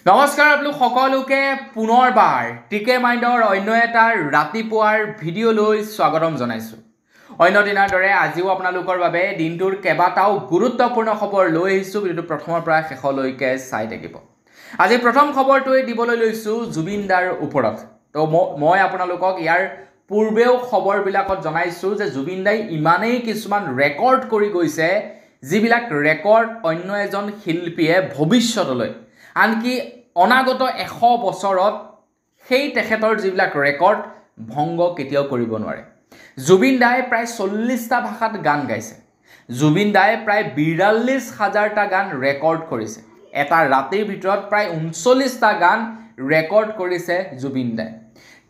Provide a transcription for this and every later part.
নমস্কাৰ আপোনালোক সকলোকে পুনৰবাৰ টিকে মাইণ্ডৰ অন্য এটা ৰাতিপুৱাৰ ভিডিঅ'লৈ স্বাগতম জনাইছোঁ। অন্য দিনৰ দৰে আজিও আপোনালোকৰ বাবে দিনটোৰ কেইবাটাও গুৰুত্বপূৰ্ণ খবৰ লৈ আহিছোঁ। ভিডিঅ'টো প্ৰথমৰ পৰা শেষলৈকে চাই থাকিব। আজি প্ৰথম খবৰটোৱে দিবলৈ লৈছোঁ জুবিন দাৰ ওপৰত। তো মই আপোনালোকক ইয়াৰ পূৰ্বেও খবৰবিলাকত জনাইছোঁ যে জুবিন দাই ইমানেই কিছুমান ৰেকৰ্ড কৰি গৈছে, যিবিলাক ৰেকৰ্ড অন্য এজন শিল্পীয়ে ভৱিষ্যতলৈ আনকি অনাগত 100 বছৰত সেই তেখেতৰ যিবিলাক ৰেকৰ্ড ভংগ কেতিয়াও কৰিব নোৱাৰে। জুবিন দাই প্ৰায় 40টা ভাষাত গান গাইছে। জুবিন দাই প্ৰায় 42,000টা গান ৰেকৰ্ড কৰিছে। এটা ৰাতিৰ ভিতৰত প্ৰায় 39টা গান ৰেকৰ্ড কৰিছে জুবিন দাই।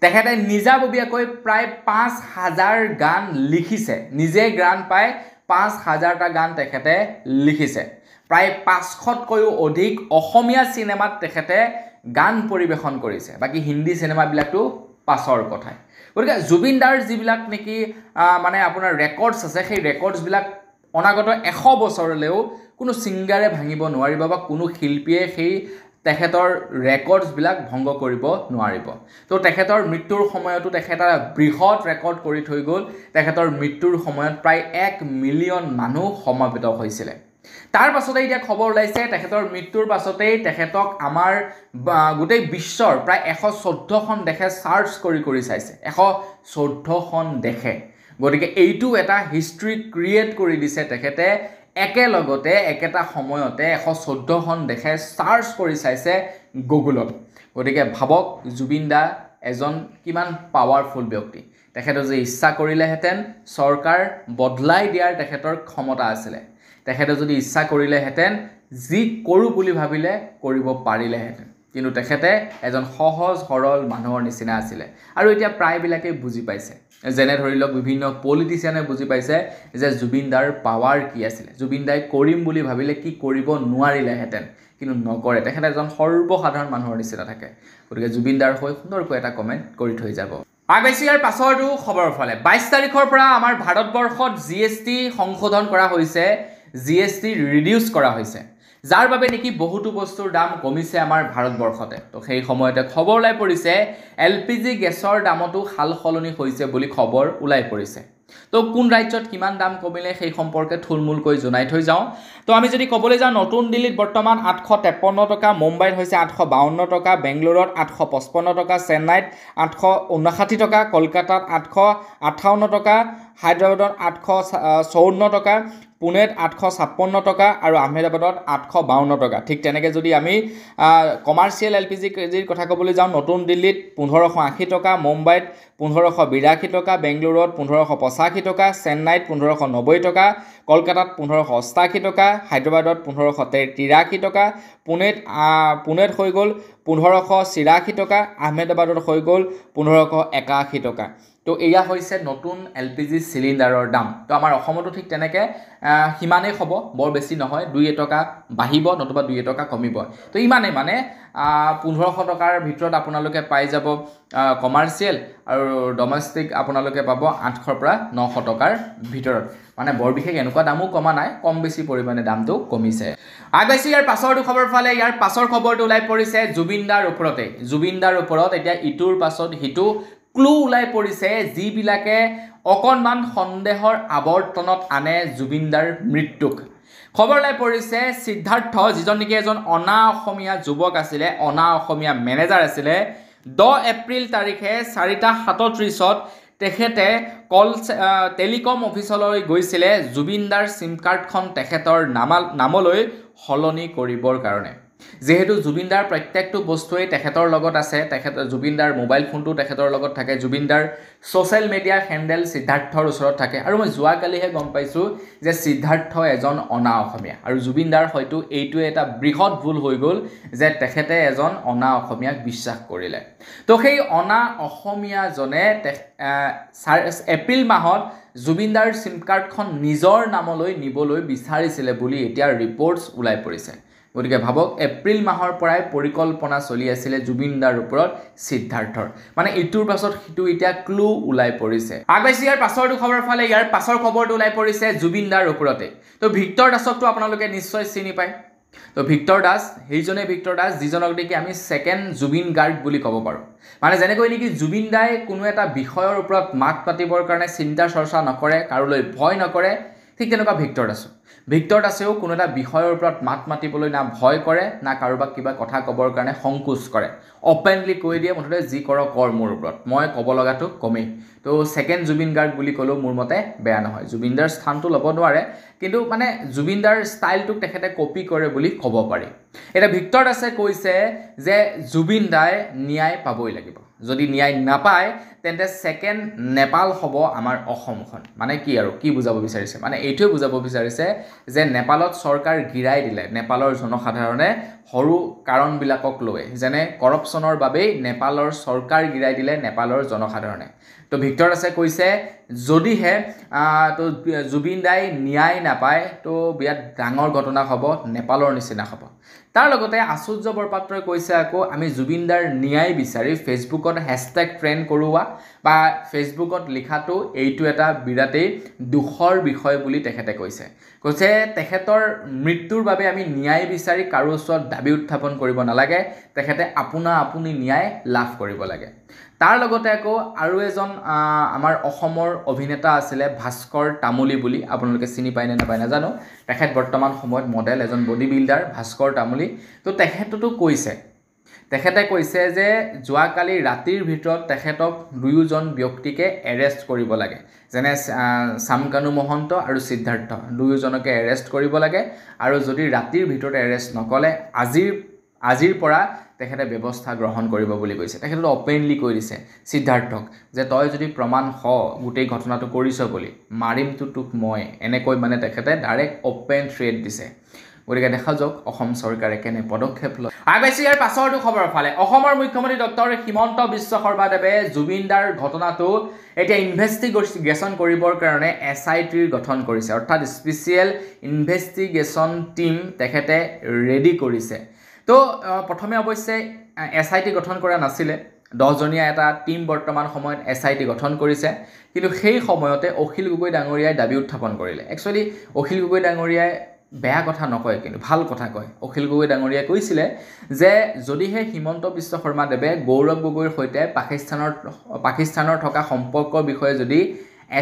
তেখেতে নিজাববীয়াকৈ প্ৰায় 5,000 গান লিখিছে। নিজে গান প্ৰায় 5,000টা গান তেখেতে লিখিছে। প্ৰায় 500তকৈও অধিক অসমীয়া চিনেমাত তেখেতে গান পৰিৱেশন কৰিছে। বাকী হিন্দী চিনেমাবিলাকতো পাছৰ কথাই। গতিকে জুবিন দাৰ যিবিলাক নেকি মানে আপোনাৰ ৰেকৰ্ডছ আছে, সেই ৰেকৰ্ডছবিলাক অনাগত 100 বছৰলৈও কোনো ছিংগাৰে ভাঙিব নোৱাৰিব বা কোনো শিল্পীয়ে সেই তেখেতৰ ৰেকৰ্ডছবিলাক ভংগ কৰিব নোৱাৰিব। তো তেখেতৰ মৃত্যুৰ সময়তো তেখেতে বৃহৎ ৰেকৰ্ড কৰি থৈ গ'ল। তেখেতৰ মৃত্যুৰ সময়ত প্ৰায় 1 মিলিয়ন মানুহ সমবেত হৈছিলে। তাৰ পাছতে এতিয়া খবৰ ওলাইছে তেখেতৰ মৃত্যুৰ পাছতেই তেখেতক আমাৰ গোটেই বিশ্বৰ প্ৰায় 114খন দেশে চাৰ্চ কৰি চাইছে। 114খন দেশে। গতিকে এইটো এটা হিষ্ট্ৰী ক্ৰিয়েট কৰি দিছে তেখেতে। একেলগতে একেটা সময়তে 114খন দেশে চাৰ্চ কৰি চাইছে গুগলত। গতিকে ভাবক জুবিন দা এজন কিমান পাৱাৰফুল ব্যক্তি। তেখেতে যে ইচ্ছা কৰিলেহেঁতেন চৰকাৰ বদলাই দিয়াৰ তেখেতৰ ক্ষমতা আছিলে। তেখেতে যদি ইচ্ছা কৰিলেহেঁতেন যি কৰোঁ বুলি ভাবিলে কৰিব পাৰিলেহেঁতেন। কিন্তু তেখেতে এজন সহজ সৰল মানুহৰ নিচিনা আছিলে। আৰু এতিয়া প্ৰায়বিলাকেই বুজি পাইছে, যেনে ধৰি লওক বিভিন্ন পলিটিচিয়ানে বুজি পাইছে যে জুবিন দাৰ পাৱাৰ কি আছিলে। জুবিন দাই কৰিম বুলি ভাবিলে কি কৰিব নোৱাৰিলেহেঁতেন, কিন্তু নকৰে। তেখেতে এজন সৰ্বসাধাৰণ মানুহৰ নিচিনা থাকে। গতিকে জুবিন দাৰ হৈ সুন্দৰকৈ এটা কমেণ্ট কৰি থৈ যাব। আগবাইছোঁ ইয়াৰ পাছৰটো খবৰৰ ফালে। 22 তাৰিখৰ পৰা আমাৰ ভাৰতবৰ্ষত GST সংশোধন কৰা হৈছে, GST ৰিডিউচ কৰা হৈছে, যাৰ বাবে নেকি বহুতো বস্তুৰ দাম কমিছে আমাৰ ভাৰতবৰ্ষতে। তো সেই সময়তে খবৰ ওলাই পৰিছে LPG গেছৰ দামতো সাল সলনি হৈছে বুলি খবৰ ওলাই পৰিছে। তো কোন ৰাজ্যত কিমান দাম কমিলে সেই সম্পৰ্কে থুলমূলকৈ জনাই থৈ যাওঁ। তো আমি যদি ক'বলৈ যাওঁ, নতুন দিল্লীত বৰ্তমান 853 টকা, মুম্বাইত হৈছে 852 টকা, বেংগলোৰত 855 টকা, চেন্নাইত 859 টকা, কলকাতাত 858 টকা, হায়দৰাবাদত 854 টকা, পুনেত 856 টকা আৰু আহমেদাবাদত 852 টকা। ঠিক তেনেকৈ যদি আমি কমাৰ্চিয়েল LPG কেজিৰ কথা ক'বলৈ যাওঁ, নতুন দিল্লীত 1580 টকা, মুম্বাইত 1582 টকা, বেংগলোৰত 1585 টকা, চেন্নাইত 1590 টকা, কলকাতাত 1588 টকা, হায়দৰাবাদত 1583 টকা, পুনেত হৈ গ'ল 1584 টকা, আহমেদাবাদত হৈ গ'ল 1581 টকা। তো এয়া হৈছে নতুন LPG চিলিণ্ডাৰৰ দাম। তো আমাৰ অসমতো ঠিক তেনেকৈ সিমানেই হ'ব, বৰ বেছি নহয়, 2 টকা বাঢ়িব নতুবা 2 টকা কমিব। তো ইমানেই মানে 1500 টকাৰ ভিতৰত আপোনালোকে পাই যাব কমাৰ্চিয়েল, আৰু ডমেষ্টিক আপোনালোকে পাব 800 পৰা 900 টকাৰ ভিতৰত। মানে বৰ বিশেষ এনেকুৱা দামো কমা নাই, কম বেছি পৰিমাণে দামটো কমিছে। আগবাইছোঁ ইয়াৰ পাছৰটো খবৰ ফালে। ইয়াৰ পাছৰ খবৰটো ওলাই পৰিছে জুবিন দাৰ ওপৰতে। জুবিন দাৰ ওপৰত এতিয়া ইটোৰ পাছত সিটো ক্লু ওলাই পৰিছে, যিবিলাকে অকণমান সন্দেহৰ আৱৰ্তনত আনে জুবিন দাৰ মৃত্যুক। খবৰ ওলাই পৰিছে সিদ্ধাৰ্থ, যিজন নেকি এজন অনা অসমীয়া যুৱক আছিলে, অনা অসমীয়া মেনেজাৰ আছিলে, 10 এপ্ৰিল তাৰিখে 4:37 তেখেতে টেলিকম অফিচলৈ গৈছিলে জুবিন দাৰ চিম কাৰ্ডখন তেখেতৰ নামলৈ সলনি কৰিবৰ কাৰণে। যিহেতু জুবিন দাৰ প্ৰত্যেকটো বস্তুৱেই তেখেতৰ লগত আছে, জুবিন দাৰ মোবাইল ফোনটো তেখেতৰ লগত থাকে, জুবিন দাৰ ছ'চিয়েল মিডিয়া হেণ্ডেল সিদ্ধাৰ্থৰ ওচৰত থাকে। আৰু মই যোৱাকালিহে গম পাইছোঁ যে সিদ্ধাৰ্থ এজন অনা অসমীয়া, আৰু জুবিন দাৰ হয়তো এইটোৱে এটা বৃহৎ ভুল হৈ গ'ল যে তেখেতে এজন অনা অসমীয়াক বিশ্বাস কৰিলে। তো সেই অনা অসমীয়াজনে এপ্ৰিল মাহত জুবিন দাৰ চিম কাৰ্ডখন নিজৰ নামলৈ নিবলৈ বিচাৰিছিলে বুলি এতিয়া ৰিপৰ্টছ ওলাই পৰিছে। গতিকে ভাবক, এপ্ৰিল মাহৰ পৰাই পৰিকল্পনা চলি আছিলে জুবিন দাৰ ওপৰত সিদ্ধাৰ্থৰ। মানে ইটোৰ পাছত সিটো এতিয়া ক্লু ওলাই পৰিছে। আগবাইছোঁ ইয়াৰ পাছৰটো খবৰ ফালে। ইয়াৰ পাছৰ খবৰটো ওলাই পৰিছে জুবিন দাৰ ওপৰতে। তো ভিক্টৰ দাসকটো আপোনালোকে নিশ্চয় চিনি পায়। তো ভিক্টৰ দাস সেইজনে ভিক্টৰ দাস যিজনক দেখি আমি ছেকেণ্ড জুবিন গাৰ্গ বুলি ক'ব পাৰোঁ মানে যেনেকৈ নেকি জুবিন দাই কোনো এটা বিষয়ৰ ওপৰত মাত পাতিবৰ কাৰণে চিন্তা চৰ্চা নকৰে কাৰোলৈ ভয় নকৰে ঠিক তেনেকুৱা ভিক্টৰ দাসেও কোনো এটা বিষয়ৰ ওপৰত মাত মাতিবলৈ না ভয় কৰে না কাৰোবাক কিবা কথা ক'বৰ কাৰণে সংকোচ কৰে অপেনলি কৈ দিয়ে মুঠতে যি কৰ মোৰ ওপৰত মই ক'ব লগাটো কমেই তো ছেকেণ্ড জুবিন গাৰ্গ বুলি ক'লেও মোৰ মতে বেয়া নহয় জুবিনদাৰ স্থানটো ল'ব নোৱাৰে কিন্তু মানে জুবিনদাৰ ষ্টাইলটোক তেখেতে কপি কৰে বুলি ক'ব পাৰি এতিয়া ভিক্টৰ দাসে কৈছে যে জুবিন দাই ন্যায় পাবই লাগিব যদি ন্যায় নাপায় তেন্তে ছেকেণ্ড নেপাল হ'ব আমাৰ অসমখন মানে কি আৰু কি বুজাব বিচাৰিছে মানে এইটোৱে বুজাব বিচাৰিছে যে নেপালত চৰকাৰ গিৰাই দিলে নেপালৰ জনসাধাৰণে সৰু কাৰণবিলাকক লৈ যেনে কৰাপশ্যনৰ বাবেই নেপালৰ চৰকাৰ গিৰাই দিলে নেপালৰ জনসাধাৰণে তো ভিক্টৰ দাসে কৈছে যদিহে তো জুবিন দাই ন্যায় নাপায় তো বিৰাট ডাঙৰ ঘটনা হ'ব নেপালৰ নিচিনা হ'ব তাৰ লগতে আচুৰ্য বৰপাত্ৰই কৈছে আকৌ আমি জুবিনদাৰ ন্যায় বিচাৰি ফেচবুকত হেছটেগ ট্ৰেণ্ড কৰোৱা বা ফেচবুকত লিখাটো এইটো এটা বিৰাটেই দুখৰ বিষয় বুলি তেখেতে কৈছে তেখেতৰ মৃত্যুৰ বাবে আমি ন্যায় বিচাৰি কাৰো ওচৰত দাবী উত্থাপন কৰিব নালাগে তেখেতে আপুনি ন্যায় লাভ কৰিব লাগে তাৰ লগতে আকৌ আৰু এজন আমাৰ অসমৰ অভিনেতা আছিলে ভাস্কৰ তামুলী বুলি আপোনালোকে চিনি পায় নে নাপায় নাজানো তেখেত বৰ্তমান সময়ত মডেল এজন বডি বিল্ডাৰ ভাস্কৰ তামুলী তো তেখেতে কৈছে যে যোৱাকালি ৰাতিৰ ভিতৰত তেখেতক দুয়োজন ব্যক্তিকে এৰেষ্ট কৰিব লাগে যেনে সামকানু মহন্ত আৰু সিদ্ধাৰ্থ দুয়োজনকে এৰেষ্ট কৰিব লাগে আৰু যদি ৰাতিৰ ভিতৰত এৰেষ্ট নকলে আজিৰ পৰা তেখেতে ব্যৱস্থা গ্ৰহণ কৰিব বুলি কৈছে তেখেতে অপেনলি কৈ দিছে সিদ্ধাৰ্থক যে তই যদি প্ৰমাণ গোটেই ঘটনাটো কৰিছ বুলি মাৰিমটো তোক মই এনেকৈ মানে তেখেতে ডাইৰেক্ট অপেন থ্ৰেট দিছে গতিকে দেখা যাওক অসম চৰকাৰে কেনে পদক্ষেপ লয় আগবাইছে ইয়াৰ পাছৰটো খবৰ ফালে অসমৰ মুখ্যমন্ত্ৰী ডক্টৰ হিমন্ত বিশ্ব শৰ্মাদেৱে জুবিনদাৰ ঘটনাটো এতিয়া ইনভেষ্টিগেশ্যন কৰিবৰ কাৰণে SITৰ গঠন কৰিছে অৰ্থাৎ স্পেচিয়েল ইনভেষ্টিগেশ্যন টিম তেখেতে ৰেডি কৰিছে তো প্ৰথমে অৱশ্যে SIT গঠন কৰা নাছিলে 10জনীয়া এটা টিম বৰ্তমান সময়ত SIT গঠন কৰিছে কিন্তু সেই সময়তে অখিল গগৈ ডাঙৰীয়াই দাবী উত্থাপন কৰিলে একচুৱেলি অখিল গগৈ ডাঙৰীয়াই বেয়া কথা নকয় কিন্তু ভাল কথা কয় অখিল গগৈ ডাঙৰীয়াই কৈছিলে যে যদিহে হিমন্ত বিশ্ব শৰ্মাদেৱে গৌৰৱ গগৈৰ সৈতে পাকিস্তানৰ থকা সম্পৰ্কৰ বিষয়ে যদি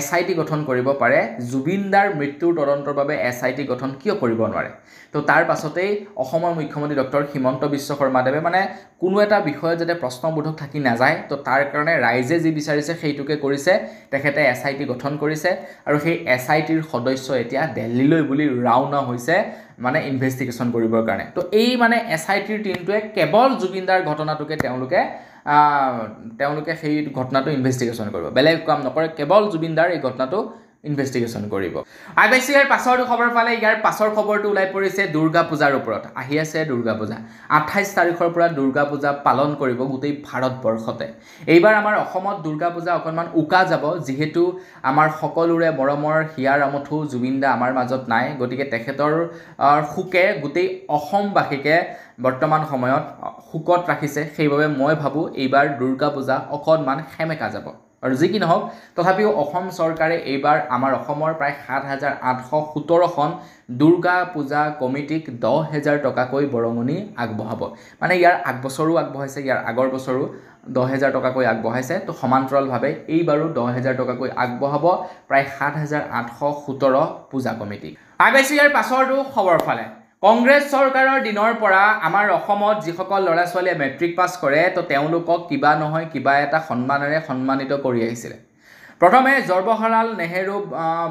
SIT গঠন কৰিব পাৰে জুবিনদাৰ মৃত্যুৰ তদন্তৰ বাবে SIT গঠন কিয় কৰিব নোৱাৰে তো তাৰ পাছতেই অসমৰ মুখ্যমন্ত্ৰী ডক্টৰ হিমন্ত বিশ্ব শৰ্মাদেৱে মানে কোনো এটা বিষয়ত যাতে প্ৰশ্নবোধক থাকি নাযায় তো তাৰ কাৰণে ৰাইজে যি বিচাৰিছে সেইটোকে কৰিছে তেখেতে SIT গঠন কৰিছে আৰু সেই SITৰ সদস্য এতিয়া দিল্লীলৈ বুলি ৰাওনা হৈছে মানে ইনভেষ্টিগেশ্যন কৰিবৰ কাৰণে তো এই মানে SITৰ টিমটোৱে কেৱল জুবিনদাৰ ঘটনাটোকে তেওঁলোকে সেই ঘটনাটো ইনভেষ্টিগেশ্যন কৰিব বেলেগ কাম নকৰে কেৱল জুবিনদাৰ এই ঘটনাটো ইনভেষ্টিগেশ্যন কৰিব আগবাইছে ইয়াৰ পাছৰটো খবৰ ফালে ইয়াৰ পাছৰ খবৰটো ওলাই পৰিছে দুৰ্গা পূজাৰ ওপৰত আহি আছে দুৰ্গা পূজা 28 তাৰিখৰ পৰা দুৰ্গা পূজা পালন কৰিব গোটেই ভাৰতবৰ্ষতে এইবাৰ আমাৰ অসমত দুৰ্গা পূজা অকণমান উকা যাব যিহেতু আমাৰ সকলোৰে মৰমৰ হিয়াৰ আমঠু জুবিনদা আমাৰ মাজত নাই গতিকে তেখেতৰ শোকে গোটেই অসমবাসীকে বৰ্তমান সময়ত শোকত ৰাখিছে সেইবাবে মই ভাবোঁ এইবাৰ দুৰ্গা পূজা অকণমান সেমেকা যাব আৰু যি কি নহওক তথাপিও অসম চৰকাৰে এইবাৰ আমাৰ অসমৰ প্ৰায় ৭,৮১৭খন দুৰ্গা পূজা কমিটিক 10,000 টকাকৈ বৰঙণি আগবঢ়াব মানে ইয়াৰ আগবছৰো আগবঢ়াইছে ইয়াৰ আগৰ বছৰো 10,000 টকাকৈ আগবঢ়াইছে তো সমান্তৰালভাৱে এইবাৰো 10,000 টকাকৈ আগবঢ়াব প্ৰায় ৭,৮১৭ পূজা কমিটিক আগবাইছে ইয়াৰ পাছৰটো খবৰ ফালে কংগ্ৰেছ চৰকাৰৰ দিনৰ পৰা আমাৰ অসমত যিসকল ল'ৰা ছোৱালীয়ে মেট্ৰিক পাছ কৰে তো তেওঁলোকক কিবা নহয় কিবা এটা সন্মানেৰে সন্মানিত কৰি আহিছিলে প্ৰথমে জৱাহৰলাল নেহেৰু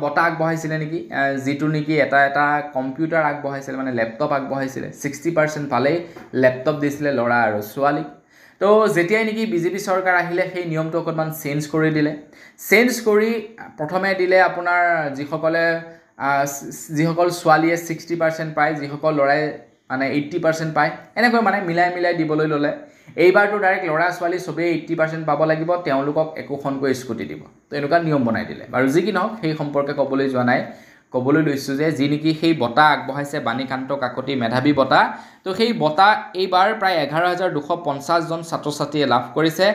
বঁটা আগবঢ়াইছিলে নেকি যিটো নেকি এটা কম্পিউটাৰ আগবঢ়াইছিলে মানে লেপটপ আগবঢ়াইছিলে 60% পালেই লেপটপ দিছিলে ল'ৰা আৰু ছোৱালীক তো যেতিয়াই নেকি বিজেপি চৰকাৰ আহিলে সেই নিয়মটো অকণমান চেঞ্জ কৰি দিলে প্ৰথমে দিলে আপোনাৰ যিসকল ছোৱালীয়ে 60% পায় যিসকল ল'ৰাই মানে 80% পায় এনেকৈ মানে মিলাই দিবলৈ ল'লে এইবাৰটো ডাইৰেক্ট ল'ৰা ছোৱালী সবেই 80% পাব লাগিব তেওঁলোকক একোখনকৈ স্কুটি দিব তো এনেকুৱা নিয়ম বনাই দিলে আৰু যি কি নহওক সেই সম্পৰ্কে ক'বলৈ যোৱা নাই ক'বলৈ লৈছোঁ যে যি নেকি সেই বঁটা আগবঢ়াইছে বাণীকান্ত কাকতি মেধাৱী বঁটা তো সেই বঁটা এইবাৰ প্ৰায় 11,250জন ছাত্ৰ ছাত্ৰীয়ে লাভ কৰিছে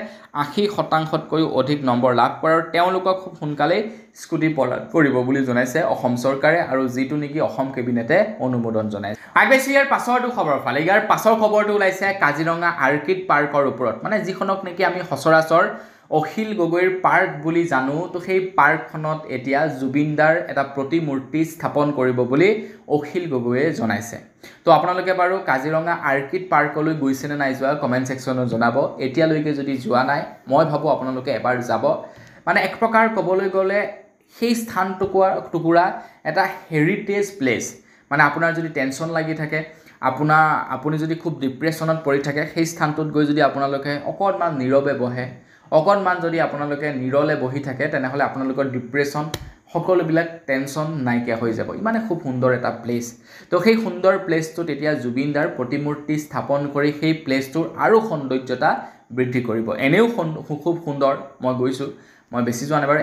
80%তকৈও অধিক নম্বৰ লাভ কৰাৰ তেওঁলোকক খুব সোনকালেই স্কুটি প্ৰদান কৰিব বুলি জনাইছে অসম চৰকাৰে আৰু যিটো নেকি অসম কেবিনেটে অনুমোদন জনাইছে আগবাইছে ইয়াৰ পাছৰটো খবৰ ফালে ইয়াৰ পাছৰ খবৰটো ওলাইছে কাজিৰঙা আৰ্কিড পাৰ্কৰ ওপৰত মানে যিখনক নেকি আমি সচৰাচৰ অখিল গগৈৰ পাৰ্ক বুলি জানো তো সেই পাৰ্কখনত এতিয়া জুবিনদাৰ এটা প্ৰতিমূৰ্তি স্থাপন কৰিব বুলি অখিল গগৈয়ে জনাইছে তো আপোনালোকে বাৰু কাজিৰঙা আৰ্কিড পাৰ্কলৈ গৈছেনে নাই যোৱা কমেণ্ট ছেকশ্যনত জনাব এতিয়ালৈকে যদি যোৱা নাই মই ভাবোঁ আপোনালোকে এবাৰ যাব মানে এক প্ৰকাৰ ক'বলৈ গ'লে সেই স্থানটুকুৰা এটা হেৰিটেজ প্লেচ মানে আপোনাৰ যদি টেনশ্যন লাগি থাকে আপুনি যদি খুব ডিপ্ৰেশ্যনত পৰি থাকে সেই স্থানটোত গৈ যদি আপোনালোকে অকণমান নীৰৱে বহে অকণমান যদি আপোনালোকে নীৰলে বহি থাকে তেনেহ'লে আপোনালোকৰ ডিপ্ৰেশ্যন সকলোবিলাক টেনশ্যন নাইকিয়া হৈ যাব ইমানে খুব সুন্দৰ এটা প্লেচ তো সেই সুন্দৰ প্লেচটোত এতিয়া জুবিনদাৰ প্ৰতিমূৰ্তি স্থাপন কৰি সেই প্লেচটোৰ আৰু সৌন্দৰ্যতা বৃদ্ধি কৰিব এনেও খুব সুন্দৰ মই গৈছোঁ মই বেছি যোৱা নাই বাৰু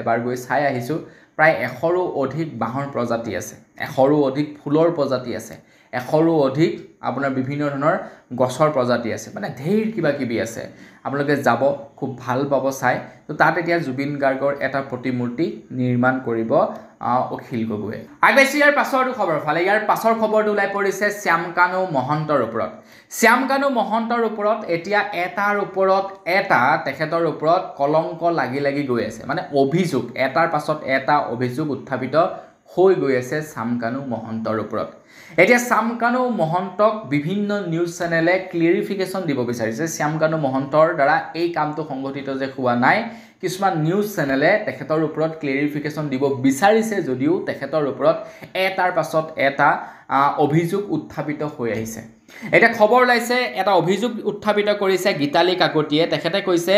এবাৰ গৈ চাই আহিছোঁ প্ৰায় 100ৰো অধিক বাঁহৰ প্ৰজাতি আছে 100ৰো অধিক ফুলৰ প্ৰজাতি আছে 100ৰো অধিক আপোনাৰ বিভিন্ন ধৰণৰ গছৰ প্ৰজাতি আছে মানে ঢেৰ কিবা আছে আপোনালোকে যাব খুব ভাল পাব চাই তো তাত এতিয়া জুবিন গাৰ্গৰ এটা প্ৰতিমূৰ্তি নিৰ্মাণ কৰিব অখিল গগৈয়ে আগবাইছে ইয়াৰ পাছৰটো খবৰ ফালে ইয়াৰ পাছৰ খবৰটো ওলাই পৰিছে শ্যামকানু মহন্তৰ ওপৰত শ্যামকানু মহন্তৰ ওপৰত এতিয়া এটাৰ ওপৰত এটা তেখেতৰ ওপৰত কলংক লাগি গৈ আছে মানে অভিযোগ এটাৰ পাছত এটা অভিযোগ উত্থাপিত হৈ গৈ আছে শ্যামকানু মহন্তৰ ওপৰত এতিয়া শ্যামকানু মহন্তক বিভিন্ন নিউজ চেনেলে ক্লিয়াৰিফিকেশ্যন দিব বিচাৰিছে শ্যামকানু মহন্তৰ দ্বাৰা এই কামটো সংগঠিত যে হোৱা নাই কিছুমান নিউজ চেনেলে তেখেতৰ ওপৰত ক্লিয়াৰিফিকেশ্যন দিব বিচাৰিছে যদিও তেখেতৰ ওপৰত এটাৰ পাছত এটা অভিযোগ উত্থাপিত হৈ আহিছে এটা খবৰ ওলাইছে এটা অভিযোগ উত্থাপিত কৰিছে গীতালি কাকতিয়ে তেখেতে কৈছে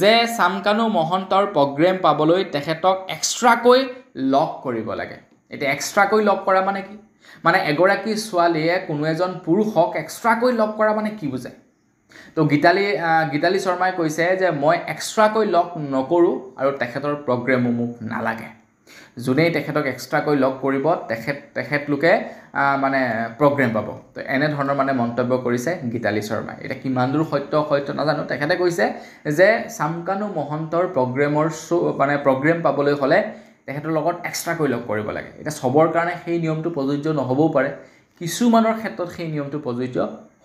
যে শ্যামকানু মহন্তৰ প্ৰগ্ৰেম পাবলৈ তেখেতক এক্সট্ৰাকৈ লক কৰিব লাগে এতিয়া এক্সট্ৰাকৈ লক কৰা মানে কি মানে এগৰাকী ছোৱালীয়ে কোনো এজন পুৰুষক এক্সট্ৰাকৈ লক কৰা মানে কি বুজায় তো গীতালি শৰ্মাই কৈছে যে মই এক্সট্ৰাকৈ লক নকৰোঁ আৰু তেখেতৰ প্ৰগ্ৰেমো মোক নালাগে যোনেই তেখেতক এক্সট্ৰাকৈ লক কৰিব তেখেতলোকে মানে প্ৰগ্ৰেম পাব তো এনেধৰণৰ মানে মন্তব্য কৰিছে গীতালি শৰ্মাই এতিয়া কিমান দূৰ সত্য নাজানো তেখেতে কৈছে যে শ্যামকানু মহন্তৰ প্ৰগ্ৰেম পাবলৈ হ'লে তেখেতৰ লগত এক্সট্ৰাকৈ লগ কৰিব লাগে এতিয়া সবৰ কাৰণে সেই নিয়মটো প্ৰযোজ্য নহ'বও পাৰে কিছুমানৰ ক্ষেত্ৰত সেই নিয়মটো প্ৰযোজ্য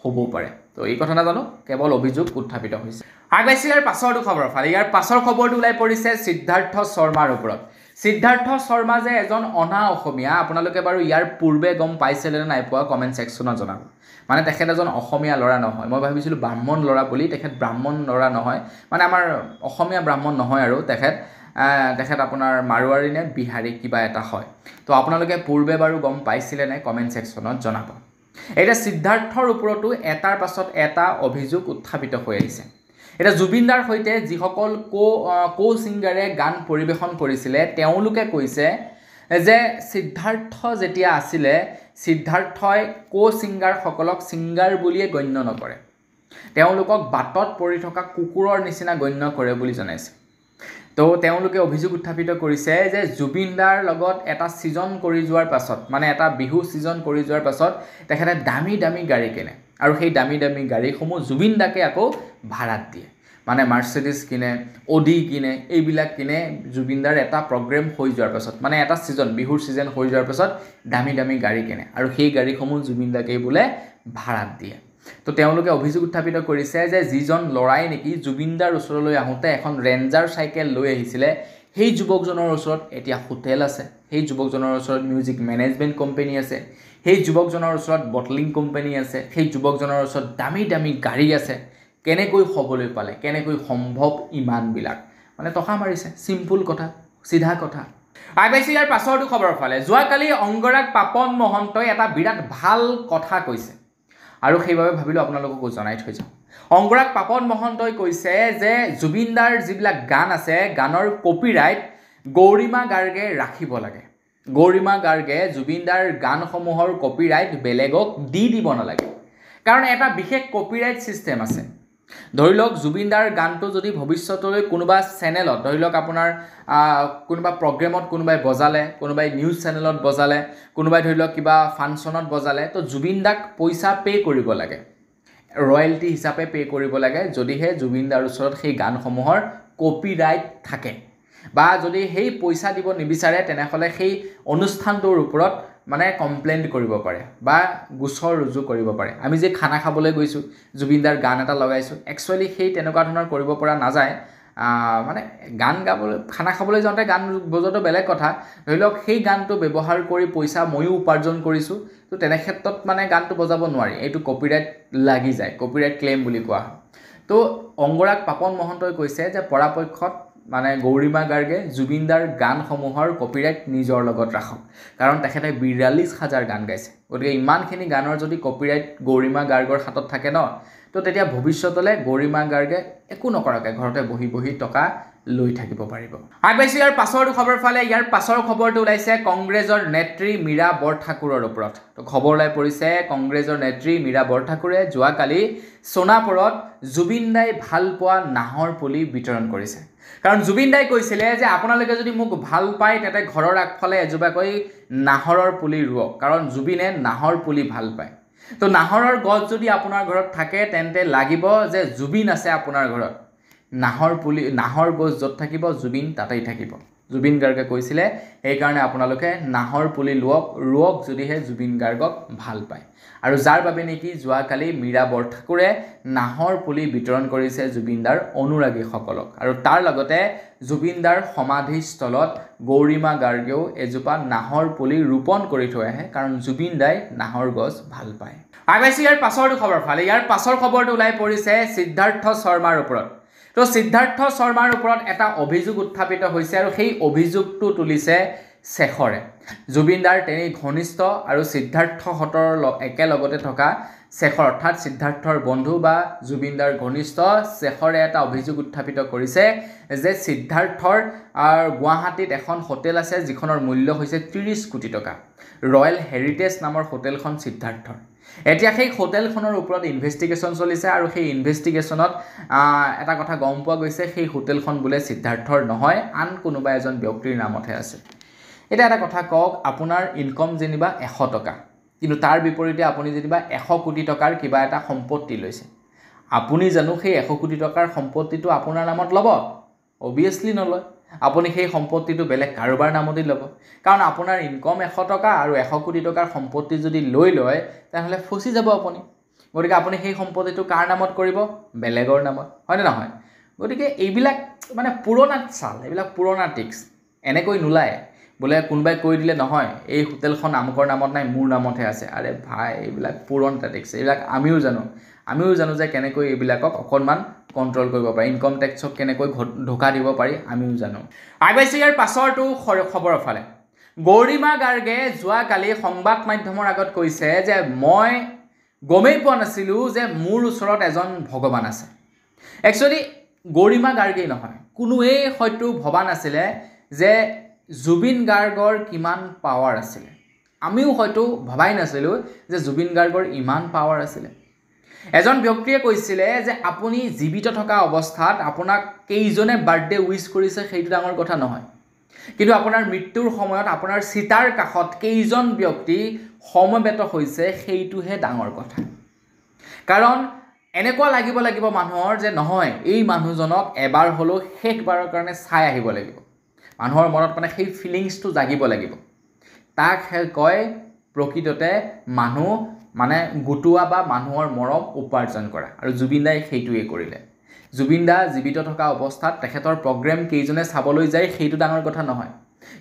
হ'বও পাৰে তো এই কথা নাজানো কেৱল অভিযোগ উত্থাপিত হৈছে আগবাইছে ইয়াৰ পাছৰটো খবৰ ফালে ইয়াৰ পাছৰ খবৰটো ওলাই পৰিছে সিদ্ধাৰ্থ শৰ্মাৰ ওপৰত সিদ্ধাৰ্থ শৰ্মা যে এজন অনা অসমীয়া আপোনালোকে বাৰু ইয়াৰ পূৰ্বে গম পাইছিলে নে নাই পোৱা কমেণ্ট ছেকশ্যনত জনাব মানে তেখেত এজন অসমীয়া ল'ৰা নহয় মই ভাবিছিলোঁ ব্ৰাহ্মণ ল'ৰা বুলি তেখেত ব্ৰাহ্মণ ল'ৰা নহয় মানে আমাৰ অসমীয়া ব্ৰাহ্মণ নহয় আৰু তেখেত আপোনাৰ মাৰোৱাৰী নে বিহাৰী কিবা এটা হয় তো আপোনালোকে পূৰ্বে বাৰু গম পাইছিলে নে কমেণ্ট ছেকশ্যনত জনাব এতিয়া সিদ্ধাৰ্থৰ ওপৰতো এটাৰ পাছত এটা অভিযোগ উত্থাপিত হৈ আহিছে এটা জুবিনদাৰ সৈতে যিসকল কো ছিংগাৰে গান পৰিৱেশন কৰিছিলে তেওঁলোকে কৈছে যে সিদ্ধাৰ্থ যেতিয়া আছিলে সিদ্ধাৰ্থই কো ছিংগাৰসকলক ছিংগাৰ বুলিয়ে গণ্য নকৰে তেওঁলোকক বাটত পৰি থকা কুকুৰৰ নিচিনা গণ্য কৰে বুলি জনাইছে তো তেওঁলোকে অভিযোগ উত্থাপিত কৰিছে যে জুবিনদাৰ লগত এটা ছিজন কৰি যোৱাৰ পাছত মানে এটা বিহু ছিজন কৰি যোৱাৰ পাছত তেখেতে দামী গাড়ী কিনে আৰু সেই দামী গাড়ীসমূহ জুবিনদাকে আকৌ ভাড়াত দিয়ে মানে মাৰ্চেডিছ কিনে অডি কিনে এইবিলাক কিনে জুবিনদাৰ এটা প্ৰগ্ৰেম হৈ যোৱাৰ পাছত মানে এটা ছিজন বিহুৰ ছিজন হৈ যোৱাৰ পাছত দামী গাড়ী কিনে আৰু সেই গাড়ীসমূহ জুবিনদাকে বোলে ভাড়াত দিয়ে তো তেওঁলোকে অভিযোগ উত্থাপিত কৰিছে যে যিজন ল'ৰাই নেকি জুবিনদাৰ ওচৰলৈ আহোঁতে এখন ৰেঞ্জাৰ চাইকেল লৈ আহিছিলে সেই যুৱকজনৰ ওচৰত এতিয়া হোটেল আছে সেই যুৱকজনৰ ওচৰত মিউজিক মেনেজমেণ্ট কোম্পানী আছে সেই যুৱকজনৰ ওচৰত বটলিং কোম্পানী আছে সেই যুৱকজনৰ ওচৰত দামী গাড়ী আছে কেনেকৈ হ'বলৈ পালে কেনেকৈ সম্ভৱ ইমানবিলাক মানে টকা মাৰিছে চিম্পুল কথা সিধা কথা আগবাইছে ইয়াৰ পাছৰটো খবৰ ফালে যোৱাকালি অংগৰাগ পাপন মহন্তই এটা বিৰাট ভাল কথা কৈছে আৰু সেইবাবে ভাবিলোঁ আপোনালোককো জনাই থৈ যাওঁ অংগৰাগ পাপন মহন্তই কৈছে যে জুবিনদাৰ যিবিলাক গান আছে গানৰ কপিৰাইট গৌৰিমা গাৰ্গে ৰাখিব লাগে গৌৰিমা গাৰ্গে জুবিনদাৰ গানসমূহৰ কপিৰাইট বেলেগক দিব নালাগে কাৰণ এটা বিশেষ কপিৰাইট ছিষ্টেম আছে ধৰি লওক জুবিন দাৰ গানটো যদি ভৱিষ্যতলৈ কোনোবা চেনেলত ধৰি লওক আপোনাৰ কোনোবা প্ৰগ্ৰেমত কোনোবাই বজালে, কোনোবাই নিউজ চেনেলত বজালে, কোনোবাই ধৰি লওক কিবা ফাংচনত বজালে, তো জুবিন দাক পইচা পে' কৰিব লাগে, ৰয়েলটি হিচাপে পে' কৰিব লাগে, যদিহে জুবিন দাৰ ওচৰত সেই গানসমূহৰ কপিৰাইট থাকে, বা যদি সেই পইচা দিব নিবিচাৰে তেনেহ'লে সেই অনুষ্ঠানটোৰ ওপৰত মানে কমপ্লেইন কৰিব পাৰে বা গোচৰ ৰুজু কৰিব পাৰে। আমি যে খানা খাবলৈ গৈছোঁ, জুবিন দাৰ গান এটা লগাইছোঁ, একচুৱেলি সেই তেনেকুৱা ধৰণৰ কৰিব পৰা নাযায়। মানে গান গাবলৈ, খানা খাবলৈ যাওঁতে গান বজোৱাটো বেলেগ কথা, ধৰি লওক সেই গানটো ব্যৱহাৰ কৰি পইচা ময়ো উপাৰ্জন কৰিছোঁ, তো তেনে ক্ষেত্ৰত মানে গানটো বজাব নোৱাৰি, এইটো কপিৰাইট লাগি যায়, কপিৰাইট ক্লেইম বুলি কোৱা হয়। তো অংগৰাগ পাপন মহন্তই কৈছে যে পৰাপক্ষত মানে গৌৰিমা গাৰ্গে জুবিন দাৰ গানসমূহৰ কপিৰাইট নিজৰ লগত ৰাখক, কাৰণ তেখেতে ৪২,০০০ গান গাইছে। গতিকে ইমানখিনি গানৰ যদি কপিৰাইট গৌৰিমা গাৰ্গৰ হাতত থাকে ন, তো তেতিয়া ভৱিষ্যতলৈ গৌৰিমা গাৰ্গে একো নকৰাকৈ ঘৰতে বহি বহি টকা লৈ থাকিব পাৰিব। আগবাঢ়িছোঁ ইয়াৰ পাছৰ খবৰ ফালে। ইয়াৰ পাছৰ খবৰটো ওলাইছে কংগ্ৰেছৰ নেত্ৰী মীৰা বৰঠাকুৰৰ ওপৰত। তো খবৰ ওলাই পৰিছে কংগ্ৰেছৰ নেত্ৰী মীৰা বৰঠাকুৰে যোৱাকালি সোণাপুৰত জুবিন দাই ভাল পোৱা নাহৰ পুলি বিতৰণ কৰিছে। কাৰণ জুবিন দাই কৈছিলে যে আপোনালোকে যদি মোক ভাল পায় তেন্তে ঘৰৰ আগফালে এজোপাকৈ নাহৰৰ পুলি ৰুৱক, কাৰণ জুবিনে নাহৰ পুলি ভাল পায়। তো নাহৰৰ গছ যদি আপোনাৰ ঘৰত থাকে তেন্তে লাগিব যে জুবিন আছে আপোনাৰ ঘৰত, নাহৰ গছ য'ত থাকিব জুবিন তাতেই থাকিব। জুবিন গাৰ্গে কৈছিলে, সেইকাৰণে আপোনালোকে নাহৰ পুলি ৰুৱক যদিহে জুবিন গাৰ্গক ভাল পায়। আৰু যাৰ বাবে নেকি যোৱাকালি মীৰা বৰঠাকুৰে নাহৰ পুলি বিতৰণ কৰিছে জুবিন দাৰ অনুৰাগীসকলক। আৰু তাৰ লগতে জুবিন দাৰ সমাধিস্থলত গৌৰিমা গাৰ্গেও এজোপা নাহৰ পুলি ৰোপণ কৰি থৈ আহে, কাৰণ জুবিন দাই নাহৰ গছ ভাল পায়। আগবাঢ়িছোঁ ইয়াৰ পাছৰটো খবৰ ফালে। ইয়াৰ পাছৰ খবৰটো ওলাই পৰিছে সিদ্ধাৰ্থ শৰ্মাৰ ওপৰত। তো সিদ্ধাৰ্থ শৰ্মাৰ ওপৰত এটা অভিযোগ উত্থাপিত হৈছে, আৰু সেই অভিযোগটো তুলিছে শেখৰে। জুবিন দাৰ তেনেই ঘনিষ্ঠ আৰু সিদ্ধাৰ্থহঁতৰ একেলগতে থকা শেখৰ, অৰ্থাৎ সিদ্ধাৰ্থৰ বন্ধু বা জুবিন দাৰ ঘনিষ্ঠ শেখৰে এটা অভিযোগ উত্থাপিত কৰিছে যে সিদ্ধাৰ্থৰ গুৱাহাটীত এখন হোটেল আছে যিখনৰ মূল্য হৈছে ৩০ কোটি টকা। ৰয়েল হেৰিটেজ নামৰ হোটেলখন সিদ্ধাৰ্থৰ। এতিয়া সেই হোটেলখনৰ ওপৰত ইনভেষ্টিগেশ্যন চলিছে, আৰু সেই ইনভেষ্টিগেশ্যনত এটা কথা গম পোৱা গৈছে, সেই হোটেলখন বোলে সিদ্ধাৰ্থৰ নহয়, আন কোনোবা এজন ব্যক্তিৰ নামতহে আছে। এতিয়া এটা কথা কওক, আপোনাৰ ইনকম যেনিবা ১০০ টকা, কিন্তু তাৰ বিপৰীতে আপুনি যেনিবা ১০০ কোটি টকাৰ কিবা এটা সম্পত্তি লৈছে, আপুনি জানো সেই ১০০ কোটি টকাৰ সম্পত্তিটো আপোনাৰ নামত ল'ব? অবভিয়াছলি নলয়। আপুনি সেই সম্পত্তিটো বেলেগ কাৰোবাৰ নামতেই ল'ব, কাৰণ আপোনাৰ ইনকম ১০০ টকা আৰু ১০০ কোটি টকাৰ সম্পত্তি যদি লৈ লয় তেনেহ'লে ফচি যাব আপুনি। গতিকে আপুনি সেই সম্পত্তিটো কাৰ নামত কৰিব? বেলেগৰ নামত, হয়নে নহয়? গতিকে এইবিলাক মানে পুৰণা চাল, এইবিলাক পুৰণা ট্ৰিক্স, এনেকৈ নোলায়। বোলে কোনোবাই কৈ দিলে নহয় এই হোটেলখন আমুকৰ নামত নাই, মোৰ নামতহে আছে। আৰে ভাই, এইবিলাক পুৰণা ট্ৰিক্স, এইবিলাক আমিও জানো যে কেনেকৈ এইবিলাকক অকণমান কণ্ট্ৰল কৰিব পাৰি, ইনকম টেক্সক কেনেকৈ ঢোকা দিব পাৰি আমিও জানো। আগবাঢ়িছোঁ ইয়াৰ পাছৰটো খবৰৰ ফালে। গৌৰিমা গাৰ্গে যোৱাকালি সংবাদ মাধ্যমৰ আগত কৈছে যে মই গমেই পোৱা নাছিলোঁ যে মোৰ ওচৰত এজন ভগৱান আছে। একচুৱেলি গৌৰিমা গাৰ্গেই নহয়, কোনোৱেই হয়তো ভবা নাছিলে যে জুবিন গাৰ্গৰ কিমান পাৱাৰ আছিলে। আমিও হয়তো ভবাই নাছিলোঁ যে জুবিন গাৰ্গৰ ইমান পাৱাৰ আছিলে। এজন ব্যক্তিয়ে কৈছিলে যে আপুনি জীৱিত থকা অৱস্থাত আপোনাক কেইজনে বাৰ্থডে উইচ কৰিছে সেইটো ডাঙৰ কথা নহয়, কিন্তু আপোনাৰ মৃত্যুৰ সময়ত আপোনাৰ চিতাৰ কাষত কেইজন ব্যক্তি সমবেত হৈছে সেইটোহে ডাঙৰ কথা। কাৰণ এনেকুৱা লাগিব মানুহৰ যে নহয় এই মানুহজনক এবাৰ হ'লেও শেষবাৰৰ কাৰণে চাই আহিব লাগিব। মানুহৰ মনত মানে সেই ফিলিংছটো জাগিব লাগিব। তাক কয় প্ৰকৃততে মানুহ মানে গোটোৱা বা মানুহৰ মৰম উপাৰ্জন কৰা, আৰু জুবিন দাই সেইটোৱে কৰিলে। জুবিন দা জীৱিত থকা অৱস্থাত তেখেতৰ প্ৰগ্ৰেম কেইজনে চাবলৈ যায় সেইটো ডাঙৰ কথা নহয়,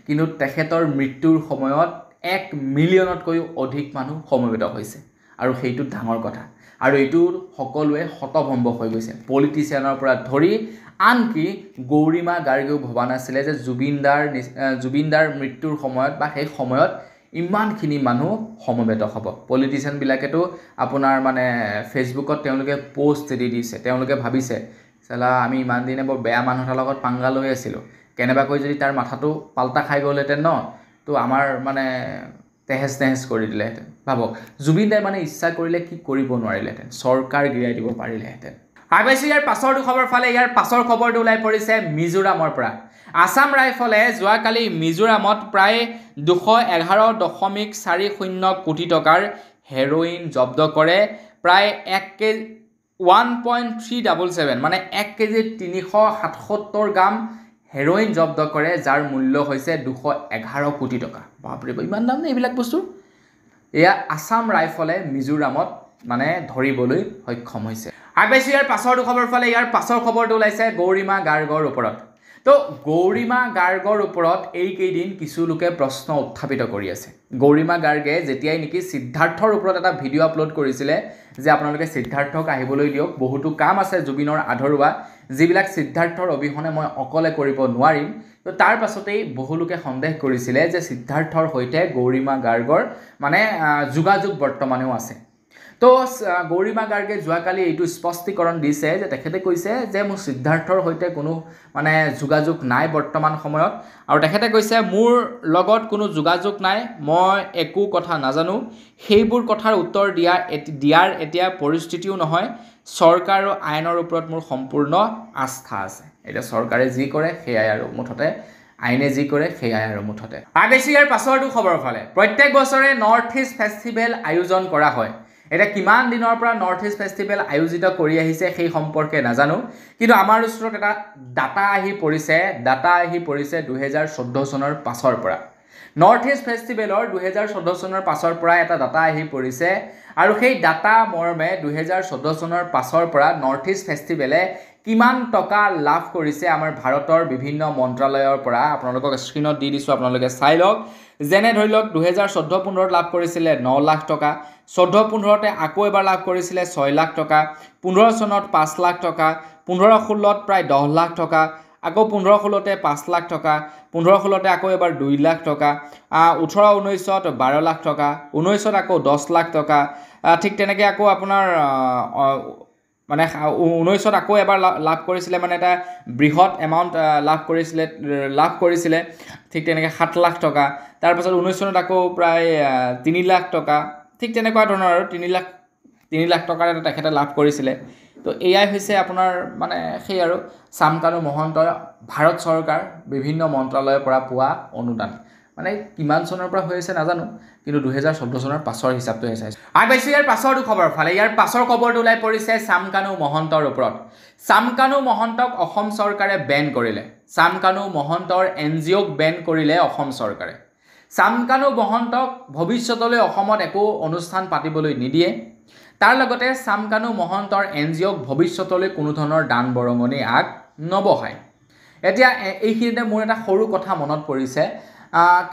কিন্তু তেখেতৰ মৃত্যুৰ সময়ত ১ মিলিয়নতকৈও অধিক মানুহ সমবেত হৈছে, আৰু সেইটো ডাঙৰ কথা। আৰু এইটো সকলোৱে হতভম্ব হৈ গৈছে, পলিটিচিয়ানৰ পৰা ধৰি আনকি গৌৰিমা গাৰ্গেও ভবা নাছিলে যে জুবিন দাৰ মৃত্যুৰ সময়ত বা সেই সময়ত ইমানখিনি মানুহ সমবেত হ'ব। পলিটিচিয়ানবিলাকেতো আপোনাৰ মানে ফেচবুকত তেওঁলোকে পোষ্ট দি দিছে, তেওঁলোকে ভাবিছে চালা আমি ইমান দিনে বৰ বেয়া মানুহ এটাৰ লগত পাংগা লৈ আছিলোঁ, কেনেবাকৈ যদি তাৰ মাথাটো পাল্টা খাই গ'লহেঁতেন ন, তো আমাৰ মানে তেহেজ কৰি দিলেহেঁতেন। ভাবক জুবিন দাই মানে ইচ্ছা কৰিলে কি কৰিব নোৱাৰিলেহেঁতেন, চৰকাৰ গিৰাই দিব পাৰিলেহেঁতেন। আগবাইছোঁ ইয়াৰ পাছৰটো খবৰ ফালে ইয়াৰ পাছৰ খবৰটো ওলাই পৰিছে মিজোৰামৰ পৰা আসাম ৰাইফলে যোৱাকালি মিজোৰামত প্ৰায় 211.40 কোটি টকাৰ হেৰোইন জব্দ কৰে প্ৰায় 1.377 মানে 1 কেজি 377 গ্ৰাম হেৰোইন জব্দ কৰে যাৰ মূল্য হৈছে 211 কোটি টকা বাপৰে ইমান দাম নে এইবিলাক বস্তু এয়া আসাম ৰাইফলে মিজোৰামত মানে ধৰিবলৈ সক্ষম হৈছে আগবাইছোঁ ইয়াৰ পাছৰটো খবৰ ফালে ইয়াৰ পাছৰ খবৰটো ওলাইছে গৌৰিমা গাৰ্গৰ ওপৰত তো গৌৰিমা গাৰ্গৰ ওপৰত এই কেইদিন কিছু লোকে প্ৰশ্ন উত্থাপিত কৰি আছে গৌৰিমা গাৰ্গে যেতিয়াই নেকি সিদ্ধাৰ্থৰ ওপৰত এটা ভিডিঅ' আপলোড কৰিছিলে যে আপোনালোকে সিদ্ধাৰ্থক আহিবলৈ দিয়ক বহুতো কাম আছে জুবিনৰ আধৰুৱা যিবিলাক সিদ্ধাৰ্থৰ অবিহনে মই অকলে কৰিব নোৱাৰিম তো তাৰ পাছতেই বহু লোকে সন্দেহ কৰিছিলে যে সিদ্ধাৰ্থৰ সৈতে গৌৰিমা গাৰ্গৰ মানে যোগাযোগ বৰ্তমানেও আছে তো গৌৰিমা গাৰ্গে যোৱাকালি এইটো স্পষ্টীকৰণ দিছে যে তেখেতে কৈছে যে মোৰ সিদ্ধাৰ্থৰ সৈতে কোনো মানে যোগাযোগ নাই বৰ্তমান সময়ত আৰু তেখেতে কৈছে মোৰ লগত কোনো যোগাযোগ নাই মই একো কথা নাজানো সেইবোৰ কথাৰ উত্তৰ দিয়াৰ এতিয়া পৰিস্থিতিও নহয় চৰকাৰ আৰু আইনৰ ওপৰত মোৰ সম্পূৰ্ণ আস্থা আছে এটা চৰকাৰে যি কৰে সেয়াই আৰু মুঠতে আইনে যি কৰে সেয়াই আৰু মুঠতে আগবাইছোঁ ইয়াৰ পাছৰটো খবৰ ফালে প্ৰত্যেক বছৰে নৰ্থ ইষ্ট ফেষ্টিভেল আয়োজন কৰা হয় এটা কিমান দিনৰ পৰা নৰ্থ ইষ্ট ফেষ্টিভেল আয়োজিত কৰি আহিছে সেই সম্পৰ্কে নাজানো কিন্তু আমাৰ ওচৰত এটা ডাটা আহি পৰিছে 2014 চনৰ পাছৰ পৰা নৰ্থ ইষ্ট ফেষ্টিভেলৰ 2014 চনৰ পাছৰ পৰা এটা ডাটা আহি পৰিছে আৰু সেই ডাটা মৰ্মে 2014 চনৰ পাছৰ পৰা নৰ্থ ইষ্ট ফেষ্টিভেলে কিমান টকা লাভ কৰিছে আমাৰ ভাৰতৰ বিভিন্ন মন্ত্ৰালয়ৰ পৰা আপোনালোকক স্ক্ৰীনত দি দিছোঁ আপোনালোকে চাই লওক যেনে ধৰি লওক 2014-15 লাভ কৰিছিলে 9 লাখ টকা 14-15তে আকৌ এবাৰ লাভ কৰিছিলে 6 লাখ টকা 15 চনত 5 লাখ টকা 15-16ত প্ৰায় 10 লাখ টকা আকৌ 15-16তে 5 লাখ টকা 15-16তে আকৌ এবাৰ 2 লাখ টকা 18-19ত 12 লাখ টকা 19ত আকৌ 10 লাখ টকা ঠিক তেনেকৈ আকৌ আপোনাৰ মানে 19ত আকৌ এবাৰ লাভ কৰিছিলে মানে এটা বৃহৎ এমাউণ্ট লাভ কৰিছিলে ঠিক তেনেকৈ 7 লাখ টকা তাৰপাছত 19 চনত আকৌ প্ৰায় 3 লাখ টকা ঠিক তেনেকুৱা ধৰণৰ আৰু 3 লাখ টকাৰ এটা তেখেতে লাভ কৰিছিলে তো এয়াই হৈছে আপোনাৰ মানে সেই আৰু চামকানু মহন্তৰ ভাৰত চৰকাৰ বিভিন্ন মন্ত্ৰালয়ৰ পৰা পোৱা অনুদান মানে কিমান চনৰ পৰা হৈ আছে নাজানো কিন্তু 2014 চনৰ পাছৰ হিচাপটো হৈছে আগবাইছোঁ ইয়াৰ পাছৰটো খবৰ ফালে ইয়াৰ পাছৰ খবৰটো ওলাই পৰিছে চামকানু মহন্তৰ ওপৰত চামকানু মহন্তক অসম চৰকাৰে বেন কৰিলে চামকানু মহন্তৰ NGOক বেন কৰিলে অসম চৰকাৰে চামকানু মহন্তক ভৱিষ্যতলৈ অসমত একো অনুষ্ঠান পাতিবলৈ নিদিয়ে তাৰ লগতে চামকানু মহন্তৰ NGOক ভৱিষ্যতলৈ কোনো ধৰণৰ দান বৰঙণি আগ নবঢ়ায় এতিয়া এইখিনিতে মোৰ এটা সৰু কথা মনত পৰিছে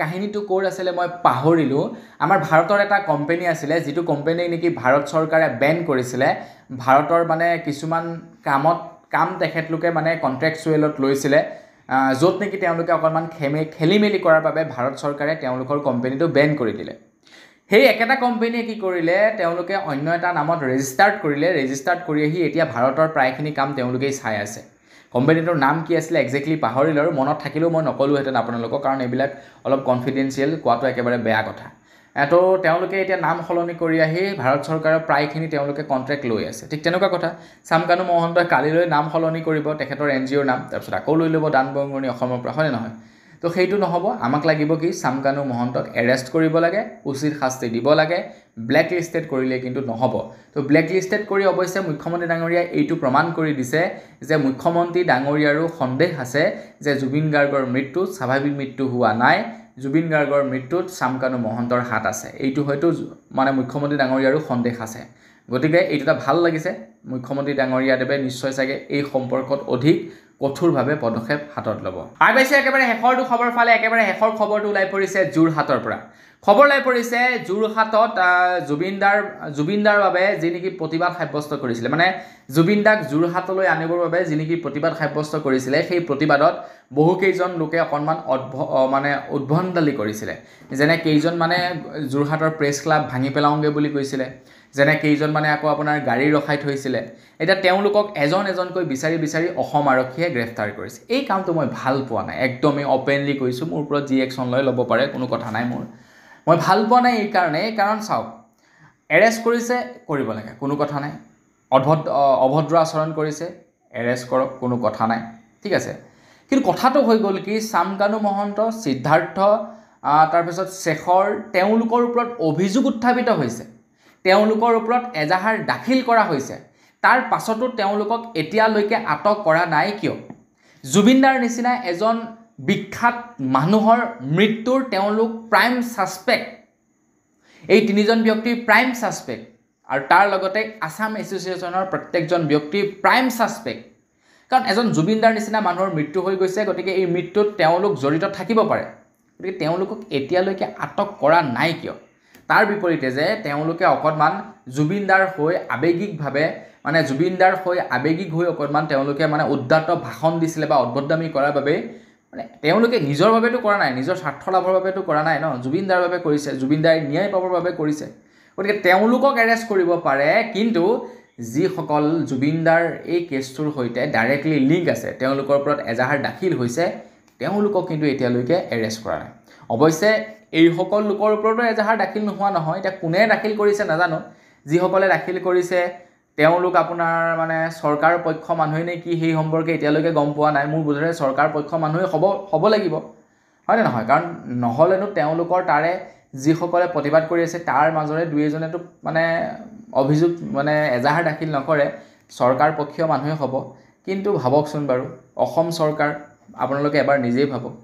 কাহিনীটো ক'ৰ আছিলে মই পাহৰিলোঁ আমাৰ ভাৰতৰ এটা কোম্পানী আছিলে যিটো কোম্পানী নেকি ভাৰত চৰকাৰে বেন কৰিছিলে ভাৰতৰ মানে কিছুমান কাম তেখেতলোকে মানে কন্ট্ৰেক্টচুৱেলত লৈছিলে য'ত নেকি তেওঁলোকে অকণমান খেলিমেলি কৰাৰ বাবে ভাৰত চৰকাৰে তেওঁলোকৰ কোম্পানীটো বেন কৰি দিলে সেই একেটা কোম্পানীয়ে কি কৰিলে তেওঁলোকে অন্য এটা নামত ৰেজিষ্টাৰ্ড কৰি আহি এতিয়া ভাৰতৰ প্ৰায়খিনি কাম তেওঁলোকেই চাই আছে কোম্পানীটোৰ নাম কি আছিলে এক্সেক্টলি পাহৰিলোঁ আৰু মনত থাকিলেও মই নকলোহেঁতেন আপোনালোকক কাৰণ এইবিলাক অলপ কনফিডেন্সিয়েল কোৱাটো একেবাৰে বেয়া কথা তো তেওঁলোকে এতিয়া নাম সলনি কৰি আহি ভাৰত চৰকাৰৰ প্ৰায়খিনি তেওঁলোকে কন্ট্ৰেক্ট লৈ আছে ঠিক তেনেকুৱা কথা চামকানু মহন্তই কালিলৈ নাম সলনি কৰিব তেখেতৰ NGOৰ নাম তাৰপিছত আকৌ লৈ ল'ব দান বৰঙণি অসমৰ পৰা হয়নে নহয় তো সেইটো নহ'ব আমাক লাগিব কি চামকানু মহন্তক এৰেষ্ট কৰিব লাগে উচিত শাস্তি দিব লাগে ব্লেক লিষ্টেড কৰিলে কিন্তু নহ'ব তো ব্লেক লিষ্টেড কৰি অৱশ্যে মুখ্যমন্ত্ৰী ডাঙৰীয়াই এইটো প্ৰমাণ কৰি দিছে যে মুখ্যমন্ত্ৰী ডাঙৰীয়াৰো সন্দেহ আছে যে জুবিন গাৰ্গৰ মৃত্যুত স্বাভাৱিক মৃত্যু হোৱা নাই জুবিন গাৰ্গৰ মৃত্যুত চামকানু মহন্তৰ হাত আছে এইটো হয়তো মানে মুখ্যমন্ত্ৰী ডাঙৰীয়াৰো সন্দেহ আছে গতিকে এইটো এটা ভাল লাগিছে মুখ্যমন্ত্ৰী ডাঙৰীয়াদেৱে নিশ্চয় চাগে এই সম্পৰ্কত অধিক কঠোৰভাৱে পদক্ষেপ হাতত ল'ব আগবাইছোঁ একেবাৰে শেষৰটো খবৰ ফালে একেবাৰে শেষৰ খবৰটো ওলাই পৰিছে যোৰহাটৰ পৰা খবৰ ওলাই পৰিছে যোৰহাটত জুবিনদাৰ বাবে যি নেকি প্ৰতিবাদ সাব্যস্ত কৰিছিলে মানে জুবিনদাক যোৰহাটলৈ আনিবৰ বাবে যি নেকি প্ৰতিবাদ সাব্যস্ত কৰিছিলে সেই প্ৰতিবাদত বহুকেইজন লোকে অকণমান মানে উদ্ভণ্ডালি কৰিছিলে যেনে কেইজন মানে যোৰহাটৰ প্ৰেছ ক্লাব ভাঙি পেলাওঁগে বুলি কৈছিলে যেনে কেইজন মানে আকৌ আপোনাৰ গাড়ী ৰখাই থৈছিলে এতিয়া তেওঁলোকক এজনকৈ বিচাৰি অসম আৰক্ষীয়ে গ্ৰেফতাৰ কৰিছে এই কামটো মই ভাল পোৱা নাই একদমেই অপেনলি কৈছোঁ মোৰ ওপৰত যি একশ্যন লৈ ল'ব পাৰে কোনো কথা নাই মই ভাল পোৱা নাই এই কাৰণে কাৰণ চাওক এৰেষ্ট কৰিছে কৰিব লাগে কোনো কথা নাই অভদ্ৰ আচৰণ কৰিছে, এৰেষ্ট কৰক, কোনো কথা নাই, ঠিক আছে। কিন্তু কথাটো হৈ গ'ল কি, চামকানু মহন্ত, সিদ্ধাৰ্থ, তাৰপিছত শেখৰ, তেওঁলোকৰ ওপৰত অভিযোগ উত্থাপিত হৈছে, তেওঁলোকৰ ওপৰত এজাহাৰ দাখিল কৰা হৈছে, তাৰ পাছতো তেওঁলোকক এতিয়ালৈকে আটক কৰা নাই কিয়? জুবিনদাৰ নিচিনা এজন বিখ্যাত মানুহৰ মৃত্যুৰ তেওঁলোক প্ৰাইম ছাছপেক্ট, এই তিনিজন ব্যক্তি প্ৰাইম ছাছপেক্ট, আৰু তাৰ লগতে আছাম এছ'চিয়েশ্যনৰ প্ৰত্যেকজন ব্যক্তি প্ৰাইম ছাছপেক্ট। কাৰণ এজন জুবিনদাৰ নিচিনা মানুহৰ মৃত্যু হৈ গৈছে, গতিকে এই মৃত্যুত তেওঁলোক জড়িত থাকিব পাৰে, গতিকে তেওঁলোকক এতিয়ালৈকে আটক কৰা নাই কিয়? তাৰ বিপৰীতে যে তেওঁলোকে অকণমান জুবিনদাৰ হৈ আৱেগিকভাৱে জুবিনদাৰ হৈ আৱেগিক হৈ অকণমান তেওঁলোকে উদ্দাত ভাষণ দিছিলে বা অভদ্ৰামি কৰাৰ বাবে তেওঁলোকে নিজৰ বাবেতো কৰা নাই, নিজৰ স্বাৰ্থ লাভৰ বাবেতো কৰা নাই ন, জুবিনদাৰ বাবে কৰিছে, জুবিনদাই ন্যায় পাবৰ বাবে কৰিছে। গতিকে তেওঁলোকক এৰেষ্ট কৰিব পাৰে, কিন্তু যিসকল জুবিনদাৰ এই কেছটোৰ সৈতে ডাইৰেক্টলি লিংক আছে, তেওঁলোকৰ ওপৰত এজাহাৰ দাখিল হৈছে, তেওঁলোকক কিন্তু এতিয়ালৈকে এৰেষ্ট কৰা নাই। অৱশ্যে এইসকল লোকৰ ওপৰতো এজাহাৰ দাখিল নোহোৱা নহয়, এতিয়া কোনে দাখিল কৰিছে নাজানো, যিসকলে দাখিল কৰিছে তেওঁলোক আপোনাৰ চৰকাৰ পক্ষ মানুহে নে কি সেই সম্পৰ্কে এতিয়ালৈকে গম পোৱা নাই। মোৰ বোধেৰে চৰকাৰ পক্ষ মানুহে হ'ব লাগিব, হয়নে নহয়? কাৰণ নহ'লেনো তেওঁলোকৰ তাৰে যিসকলে প্ৰতিবাদ কৰি আছে তাৰ মাজৰে দুই এজনেতো অভিযোগ এজাহাৰ দাখিল নকৰে, চৰকাৰ পক্ষীয় মানুহে হ'ব। কিন্তু ভাবকচোন বাৰু, অসম চৰকাৰ, আপোনালোকে এবাৰ নিজেই ভাবক,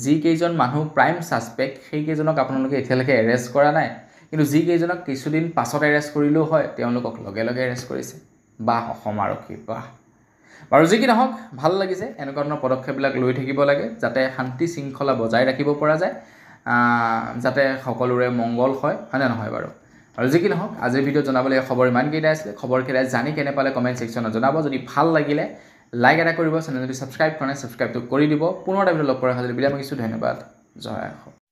যিকেইজন মানুহ প্ৰাইম ছাছপেক্ট সেইকেইজনক আপোনালোকে এতিয়ালৈকে এৰেষ্ট কৰা নাই, কিন্তু যিকেইজনক কিছুদিন পাছত এৰেষ্ট কৰিলেও হয়, তেওঁলোকক লগে লগে এৰেষ্ট কৰিছে। বাহ অসম আৰক্ষী, বাহ। বাৰু যি কি নহওক, ভাল লাগিছে, এনেকুৱা ধৰণৰ পদক্ষেপবিলাক লৈ থাকিব লাগে, যাতে শান্তি শৃংখলা বজাই ৰাখিব পৰা যায়, যাতে সকলোৰে মংগল হয়, হয়নে নহয় বাৰু? আৰু যি কি নহওক, আজিৰ ভিডিঅ'ত জনাবলৈ খবৰ ইমানকেইটা আছিলে। খবৰকেইটা জানি কেনে পালে কমেণ্ট ছেকশ্যনত জনাব। যদি ভাল লাগিলে লাইক এটা কৰিব, চেনেলটো ছাবস্ক্ৰাইব কৰা নাই ছাবস্ক্ৰাইবটো কৰি দিব। পুনৰ এটা ভিডিঅ' লগ কৰা হ'লে বিদায় মাগিছোঁ। ধন্যবাদ, জয় অসম।